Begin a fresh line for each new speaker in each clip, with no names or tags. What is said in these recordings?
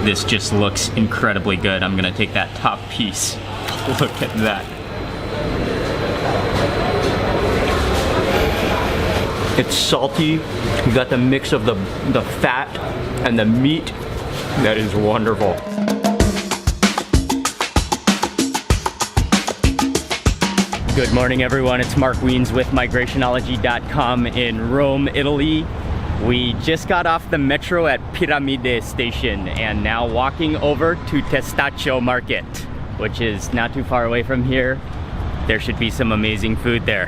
This just looks incredibly good. I'm gonna take that top piece. Look at that. It's salty. You got the mix of the fat and the meat. That is wonderful. Good morning, everyone. It's Mark Wiens with migrationology.com in Rome, Italy. We just got off the metro at Piramide station and now walking over to Testaccio market, which is not too far away from here. There should be some amazing food there.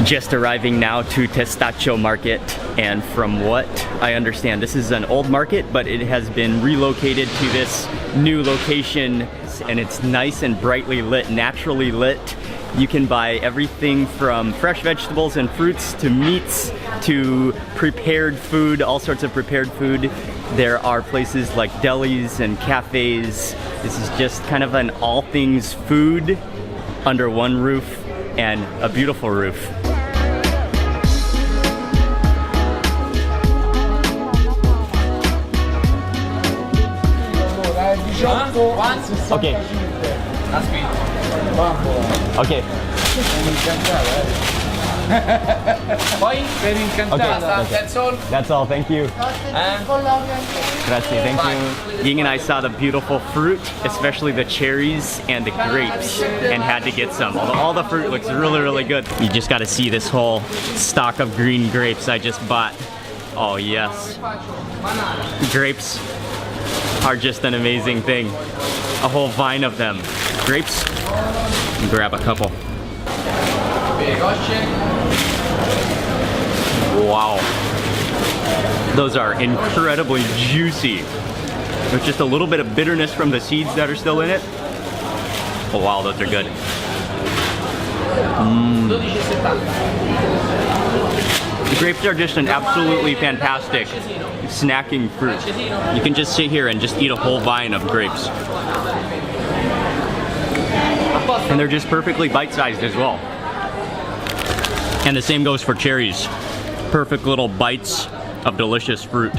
Just arriving now to Testaccio market, and from what I understand, this is an old market, but it has been relocated to this new location, and it's nice and brightly lit, naturally lit. You can buy everything from fresh vegetables and fruits to meats to prepared food, all sorts of prepared food. There are places like delis and cafes. This is just kind of an all things food under one roof, and a beautiful roof. Okay. Okay.
Poi per incantata, that's all.
That's all, thank you. Grazie, thank you. Ying and I saw the beautiful fruit, especially the cherries and the grapes, and had to get some. Although all the fruit looks really, really good. You just gotta see this whole stock of green grapes I just bought. Oh yes. Grapes are just an amazing thing. A whole vine of them. Grapes, grab a couple. Wow. Those are incredibly juicy. There's just a little bit of bitterness from the seeds that are still in it. Oh wow, those are good. The grapes are just an absolutely fantastic snacking fruit. You can just sit here and just eat a whole vine of grapes. And they're just perfectly bite-sized as well. And the same goes for cherries. Perfect little bites of delicious fruit.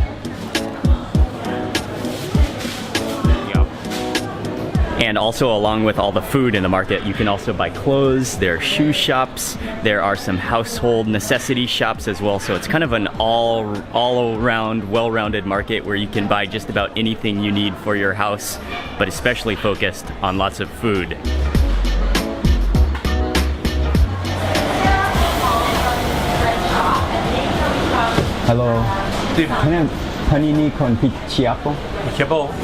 And also, along with all the food in the market, you can also buy clothes. There are shoe shops. There are some household necessity shops as well. So it's kind of an all-around, well-rounded market where you can buy just about anything you need for your house, but especially focused on lots of food. Hello. Panini con picciapo.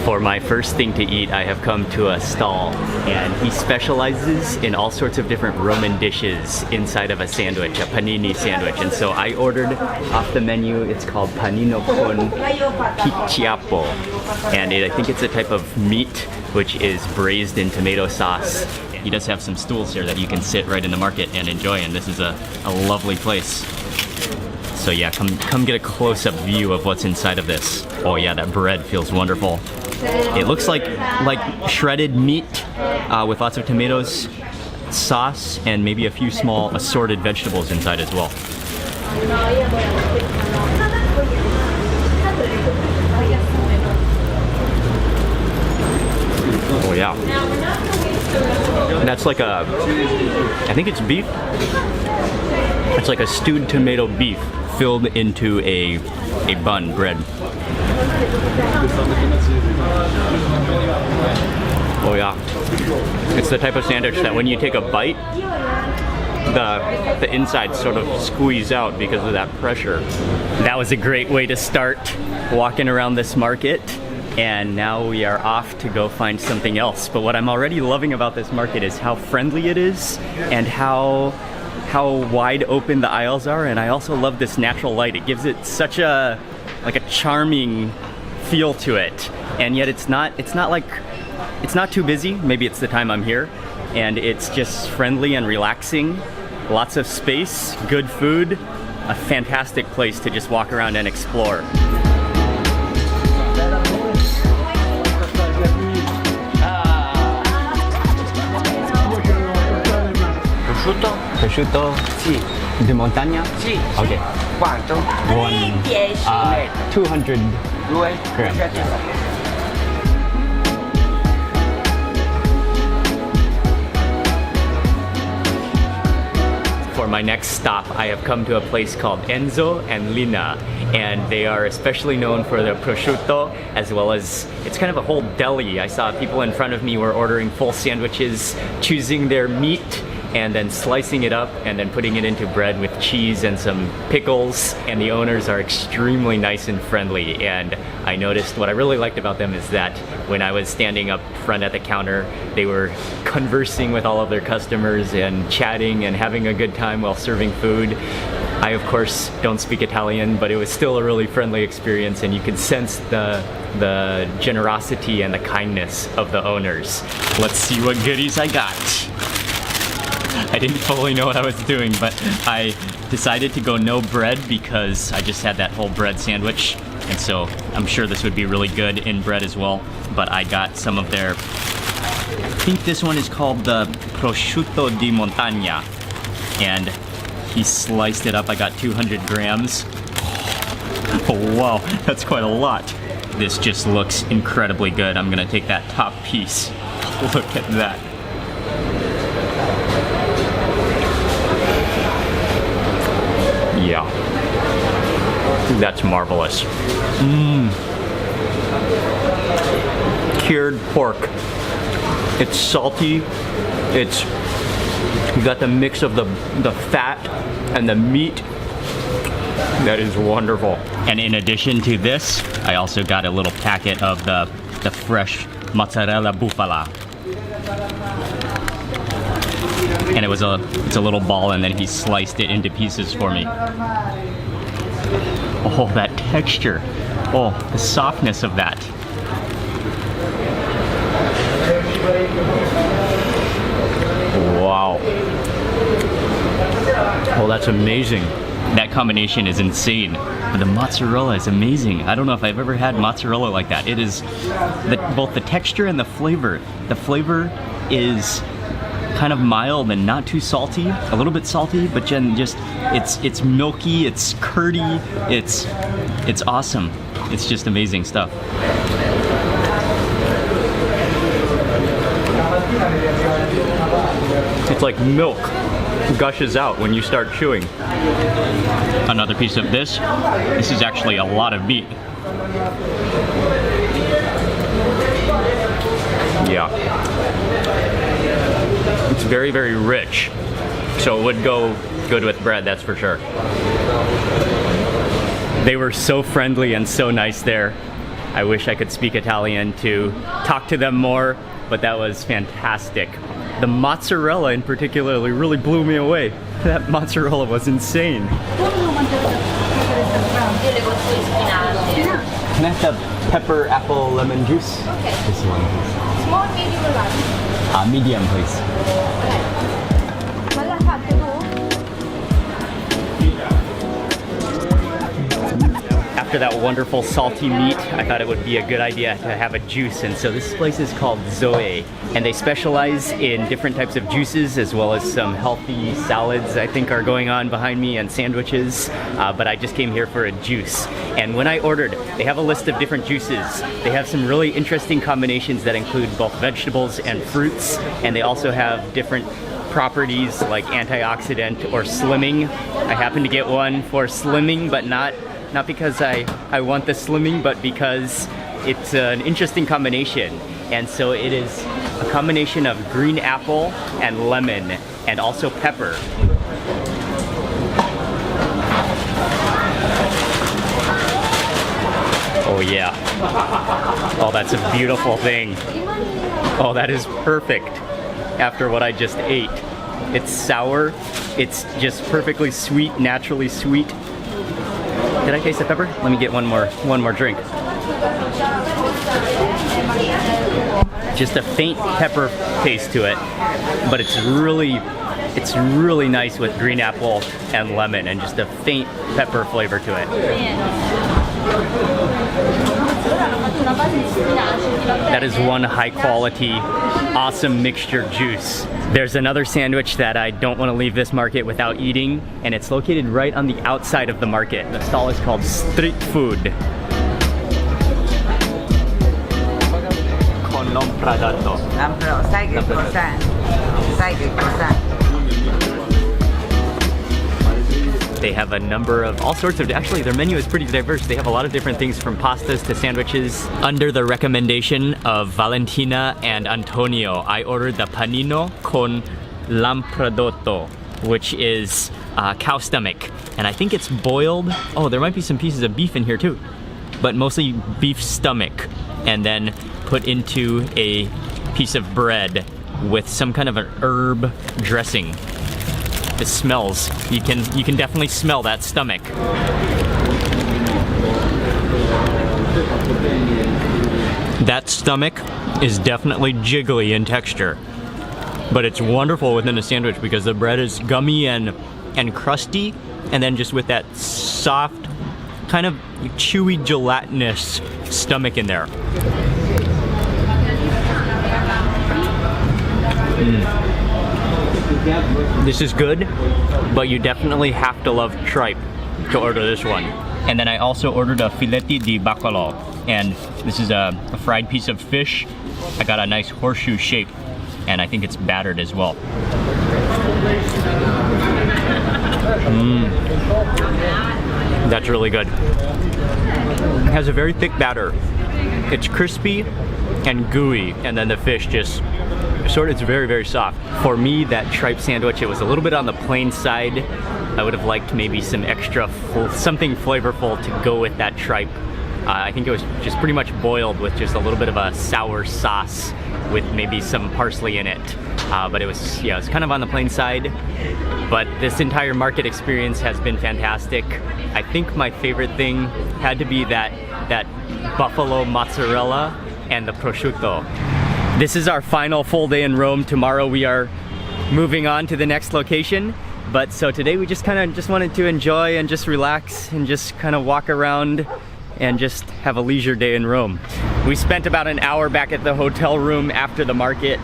For my first thing to eat, I have come to a stall, and he specializes in all sorts of different Roman dishes inside of a sandwich, a panini sandwich. And so I ordered off the menu. It's called panino con picciapo, and I think it's a type of meat which is braised in tomato sauce. He does have some stools here that you can sit right in the market and enjoy, and this is a lovely place. So yeah, come get a close-up view of what's inside of this. Oh yeah, that bread feels wonderful. It looks like shredded meat with lots of tomatoes, sauce, and maybe a few small assorted vegetables inside as well. Oh yeah. And that's like I think it's beef. It's like a stewed tomato beef filled into a bun, bread. Oh yeah. It's the type of sandwich that when you take a bite, the insides sort of squeeze out because of that pressure. That was a great way to start walking around this market. And now we are off to go find something else. But what I'm already loving about this market is how friendly it is and how wide open the aisles are. And I also love this natural light. It gives it such a charming feel to it. And yet it's not too busy. Maybe it's the time I'm here. And it's just friendly and relaxing. Lots of space, good food, a fantastic place to just walk around and explore.
Prosciutto?
Prosciutto?
Sì.
di montagna?
Sì.
Okay.
Quanto?
200
Due?
grams. For my next stop, I have come to a place called Enzo and Lina, and they are especially known for the prosciutto, as well as, it's kind of a whole deli. I saw people in front of me were ordering full sandwiches, choosing their meat, and then slicing it up and then putting it into bread with cheese and some pickles. And the owners are extremely nice and friendly. And I noticed what I really liked about them is that when I was standing up front at the counter, they were conversing with all of their customers and chatting and having a good time while serving food. I, of course, don't speak Italian, but it was still a really friendly experience, and you could sense the generosity and the kindness of the owners. Let's see what goodies I got. I didn't fully know what I was doing, but I decided to go no bread because I just had that whole bread sandwich, and so I'm sure this would be really good in bread as well. But I got some of their, I think this one is called the Prosciutto di Montagna, and he sliced it up. I got 200 grams. Oh wow, that's quite a lot. This just looks incredibly good. I'm gonna take that top piece. Look at that. Yeah, that's marvelous. Cured pork. It's salty. You got the mix of the fat and the meat. That is wonderful. And in addition to this, I also got a little packet of the fresh mozzarella bufala. And it's a little ball, and then he sliced it into pieces for me. Oh, that texture. Oh, the softness of that. Wow. Oh, that's amazing. That combination is insane. But the mozzarella is amazing. I don't know if I've ever had mozzarella like that. It is both the texture and the flavor. The flavor is kind of mild and not too salty, a little bit salty, but then just it's milky, it's curdy, it's awesome. It's just amazing stuff. It's like milk gushes out when you start chewing. Another piece of this. This is actually a lot of meat. Yeah. It's very, very rich, so it would go good with bread, that's for sure. They were so friendly and so nice there. I wish I could speak Italian to talk to them more, but that was fantastic. The mozzarella in particular really blew me away. That mozzarella was insane. Can I have the pepper, apple, lemon juice?
Okay.
This one, please.
Small, medium, or large?
Medium, please. After that wonderful salty meat, I thought it would be a good idea to have a juice, and so this place is called Zoe, and they specialize in different types of juices as well as some healthy salads I think are going on behind me, and sandwiches, but I just came here for a juice. And when I ordered, they have a list of different juices. They have some really interesting combinations that include both vegetables and fruits, and they also have different properties like antioxidant or slimming. I happened to get one for slimming, but not because I want the slimming, but because it's an interesting combination. And so it is a combination of green apple and lemon, and also pepper. Oh yeah. Oh, that's a beautiful thing. Oh, that is perfect after what I just ate. It's sour. It's just perfectly sweet, naturally sweet. Did I taste the pepper? Let me get one more drink. Just a faint pepper taste to it, but it's really nice with green apple and lemon, and just a faint pepper flavor to it. That is one high quality, awesome mixture juice. There's another sandwich that I don't want to leave this market without eating, and it's located right on the outside of the market. The stall is called Street Food. Con l'ompradato.
Sai che cos'è? Sai che cos'è?
They have a number of all sorts of, actually their menu is pretty diverse. They have a lot of different things from pastas to sandwiches. Under the recommendation of Valentina and Antonio, I ordered the panino con lampradotto, which is cow stomach. And I think it's boiled. Oh, there might be some pieces of beef in here too, but mostly beef stomach. And then put into a piece of bread with some kind of an herb dressing. It smells. You can definitely smell that stomach. That stomach is definitely jiggly in texture, but it's wonderful within a sandwich because the bread is gummy and crusty, and then just with that soft, kind of chewy, gelatinous stomach in there. This is good, but you definitely have to love tripe to order this one. And then I also ordered a fileti di bacalao, and this is a fried piece of fish. I got a nice horseshoe shape, and I think it's battered as well. That's really good. It has a very thick batter. It's crispy and gooey, and then the fish just it's very, very soft. For me, that tripe sandwich, it was a little bit on the plain side. I would have liked maybe some extra, something flavorful to go with that tripe. I think it was just pretty much boiled with just a little bit of a sour sauce with maybe some parsley in it. But it was, yeah, it was kind of on the plain side. But this entire market experience has been fantastic. I think my favorite thing had to be that buffalo mozzarella and the prosciutto. This is our final full day in Rome. Tomorrow we are moving on to the next location. But so today we just wanted to enjoy and just relax and just kind of walk around and just have a leisure day in Rome. We spent about an hour back at the hotel room after the market,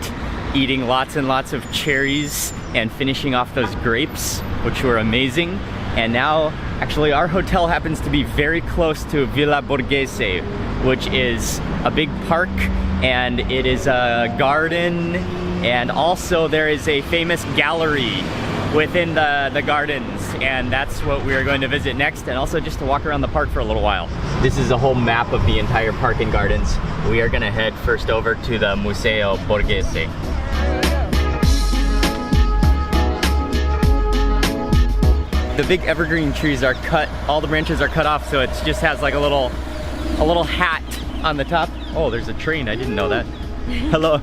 eating lots and lots of cherries and finishing off those grapes, which were amazing. And now, actually, our hotel happens to be very close to Villa Borghese, which is a big park, and it is a garden, and also there is a famous gallery within the gardens, and that's what we are going to visit next, and also just to walk around the park for a little while. This is a whole map of the entire park and gardens. We are gonna head first over to the Museo Borghese. The big evergreen trees are cut, all the branches are cut off, so it just has like a little hat on the top. Oh, there's a train, I didn't know that. Hello.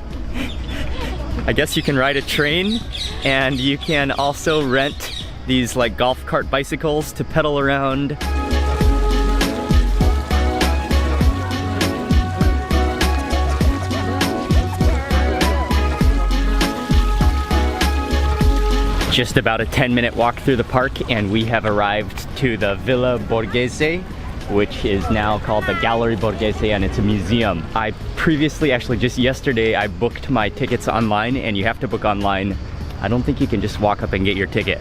I guess you can ride a train, and you can also rent these like golf cart bicycles to pedal around. Just about a 10-minute walk through the park, and we have arrived to the Villa Borghese, which is now called the Gallery Borghese, and it's a museum. I previously, actually just yesterday, I booked my tickets online, and you have to book online. I don't think you can just walk up and get your ticket.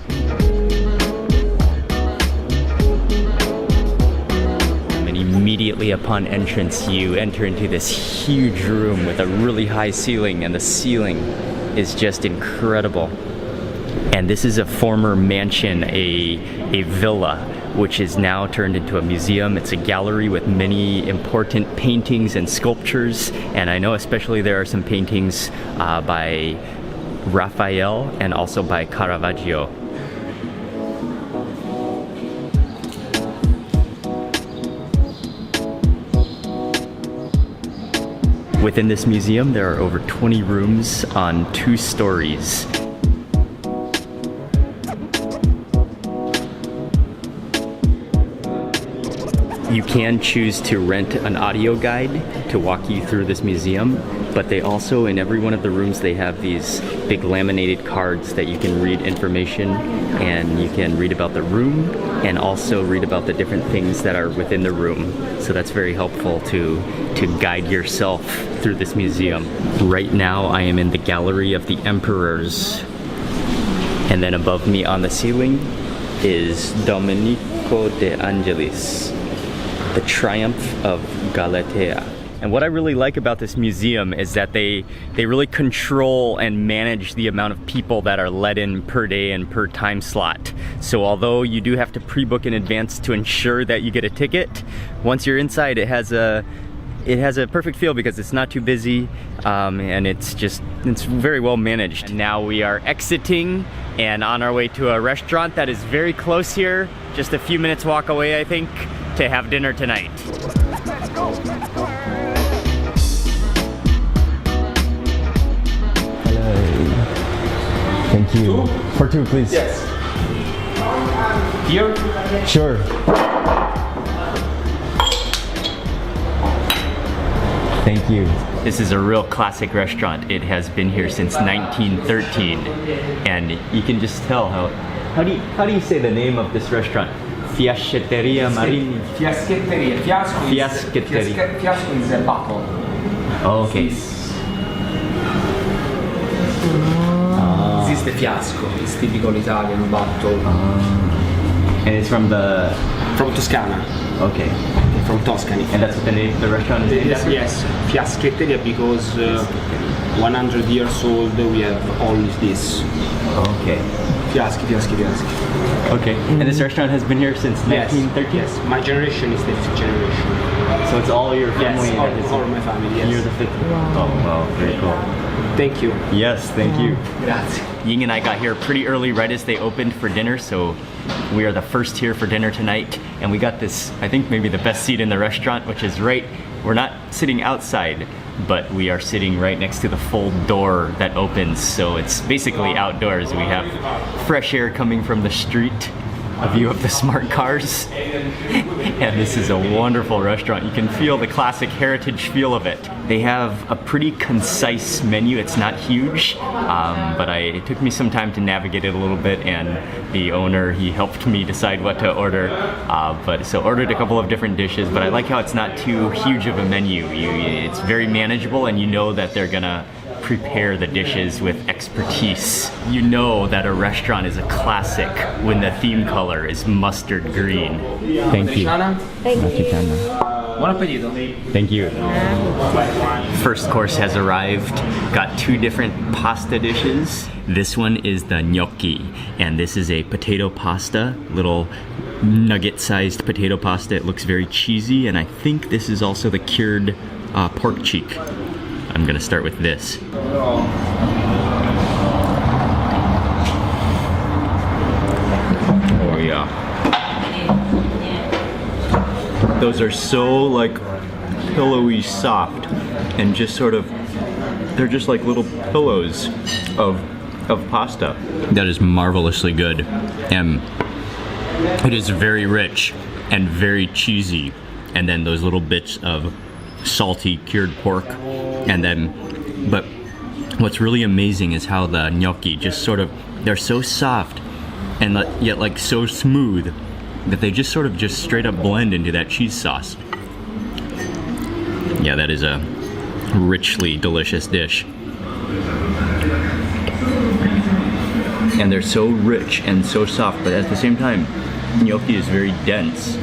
And immediately upon entrance, you enter into this huge room with a really high ceiling, and the ceiling is just incredible. And this is a former mansion, a villa, which is now turned into a museum. It's a gallery with many important paintings and sculptures, and I know especially there are some paintings by Raphael and also by Caravaggio. Within this museum, there are over 20 rooms on 2 stories. You can choose to rent an audio guide to walk you through this museum, But they also, in every one of the rooms, they have these big laminated cards that you can read information, and you can read about the room and also read about the different things that are within the room. So that's very helpful to guide yourself through this museum. Right now I am in the Gallery of the Emperors, and then above me on the ceiling is Domenico de Angelis, the Triumph of Galatea. And what I really like about this museum is that they really control and manage the amount of people that are let in per day and per time slot. So although you do have to pre-book in advance to ensure that you get a ticket, once you're inside it has a perfect feel because it's not too busy, and it's very well managed. And now we are exiting and on our way to a restaurant that is very close here, just a few minutes walk away I think, to have dinner tonight. Thank you.
Two?
For two, please.
Yes. Here?
Sure. Thank you. This is a real classic restaurant. It has been here since 1913, and you can just tell how do you say the name of this restaurant? Fiaschetteria Marini.
Fiaschetteria.
Fiaschetteria.
Fiasco is a bottle.
Oh, okay.
This is the fiasco. It's typical Italian bottle.
And it's from
Toscana.
Okay.
From Tuscany.
And that's what the restaurant is named after?
Yes. Fiaschetteria because 100 years old we have all this.
Okay.
Fiaschi.
Okay. And this restaurant has been here since 1913?
Yes. My generation is the fifth generation.
So it's all your family?
Yes, all my family, yes.
You're the fifth? Wow. Oh, wow. Very cool.
Thank you.
Yes, thank you.
Grazie.
Ying and I got here pretty early, right as they opened for dinner, so we are the first here for dinner tonight. And we got this, I think maybe the best seat in the restaurant, which is we're not sitting outside, but we are sitting right next to the full door that opens, so it's basically outdoors. We have fresh air coming from the street, a view of the smart cars, and this is a wonderful restaurant. You can feel the classic heritage feel of it. They have a pretty concise menu. It's not huge, but it took me some time to navigate it a little bit, and the owner, he helped me decide what to order. So ordered a couple of different dishes, but I like how it's not too huge of a menu. It's very manageable, and you know that they're gonna prepare the dishes with expertise. You know that a restaurant is a classic when the theme color is mustard green. Thank you.
Thank you.
Buon appetito.
Thank you. First course has arrived. Got two different pasta dishes. This one is the gnocchi, and this is a potato pasta, little nugget-sized potato pasta. It looks very cheesy, and I think this is also the cured pork cheek. I'm gonna start with this. Oh yeah. Those are so like pillowy soft and just sort of, they're just like little pillows of pasta. That is marvelously good, and it is very rich and very cheesy, and then those little bits of salty cured pork. And then, but what's really amazing is how the gnocchi just sort of, they're so soft and yet like so smooth that they just sort of just straight up blend into that cheese sauce. Yeah, that is a richly delicious dish. And they're so rich and so soft, but at the same time, gnocchi is very dense.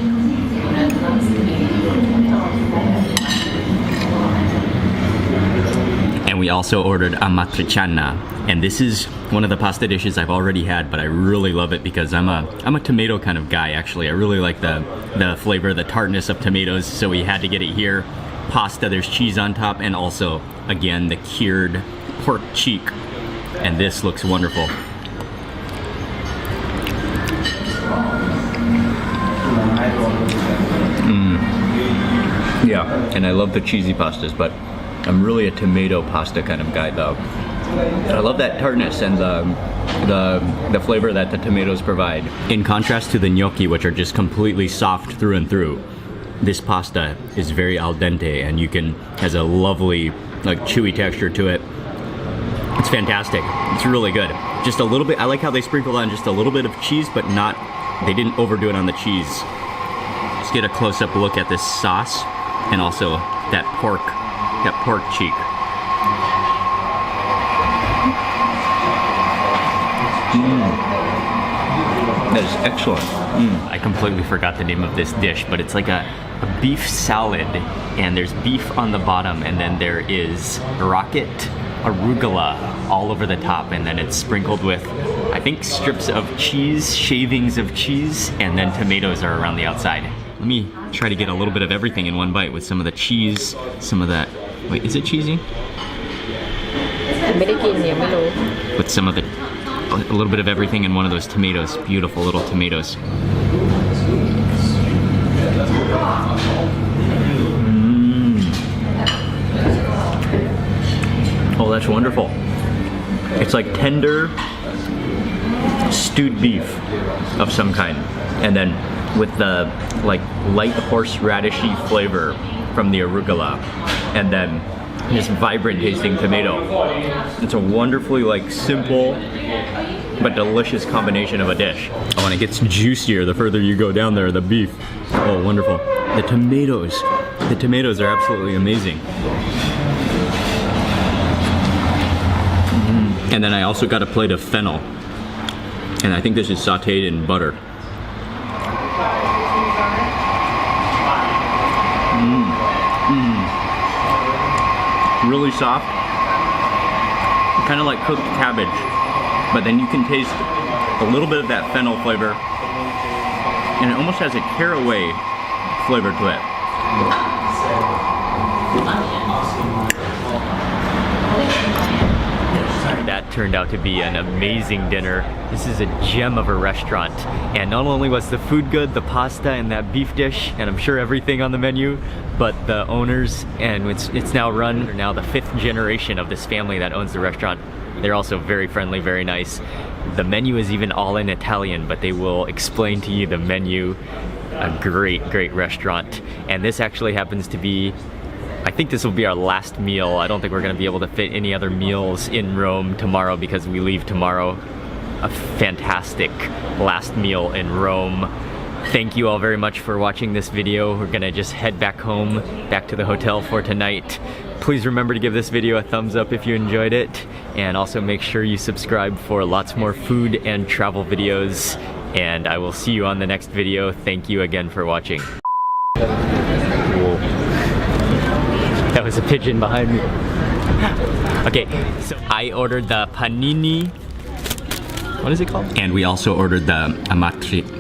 And we also ordered amatriciana, and this is one of the pasta dishes I've already had, but I really love it because I'm a tomato kind of guy. Actually, I really like the flavor, the tartness of tomatoes, so we had to get it here. Pasta, there's cheese on top, and also again the cured pork cheek, and this looks wonderful. Yeah, and I love the cheesy pastas, but I'm really a tomato pasta kind of guy though. I love that tartness and the flavor that the tomatoes provide. In contrast to the gnocchi, which are just completely soft through and through, this pasta is very al dente, and has a lovely like chewy texture to it. It's fantastic. It's really good. Just a little bit, I like how they sprinkled on just a little bit of cheese, but not, they didn't overdo it on the cheese. Let's get a close-up look at this sauce and also that pork cheek. That is excellent. I completely forgot the name of this dish, but it's like a beef salad, and there's beef on the bottom, and then there is rocket arugula all over the top, and then it's sprinkled with, I think, strips of cheese, shavings of cheese, and then tomatoes are around the outside. Let me try to get a little bit of everything in one bite with some of the cheese, some of that, wait, is it cheesy? With some of the, a little bit of everything in one of those tomatoes, beautiful little tomatoes. Oh, that's wonderful. It's like tender stewed beef of some kind, and then with the like light horseradishy flavor from the arugula, and then this vibrant tasting tomato. It's a wonderfully like simple but delicious combination of a dish. Oh, and it gets juicier the further you go down there, the beef. Oh, wonderful. The tomatoes are absolutely amazing. And then I also got a plate of fennel, and I think this is sauteed in butter. Really soft, kind of like cooked cabbage, but then you can taste a little bit of that fennel flavor, and it almost has a caraway flavor to it. That turned out to be an amazing dinner. This is a gem of a restaurant, and not only was the food good, the pasta and that beef dish, and I'm sure everything on the menu, but the owners, and it's now run, now the 5th generation of this family that owns the restaurant. They're also very friendly, very nice. The menu is even all in Italian, but they will explain to you the menu. A great restaurant. And this actually happens to be, I think this will be our last meal. I don't think we're gonna be able to fit any other meals in Rome tomorrow because we leave tomorrow. A fantastic last meal in Rome. Thank you all very much for watching this video. We're gonna just head back home, back to the hotel for tonight. Please remember to give this video a thumbs up if you enjoyed it, and also make sure you subscribe for lots more food and travel videos, and I will see you on the next video. Thank you again for watching. Whoa. That was a pigeon behind me. Okay, so I ordered the panini. What is it called? And we also ordered the amatriciani.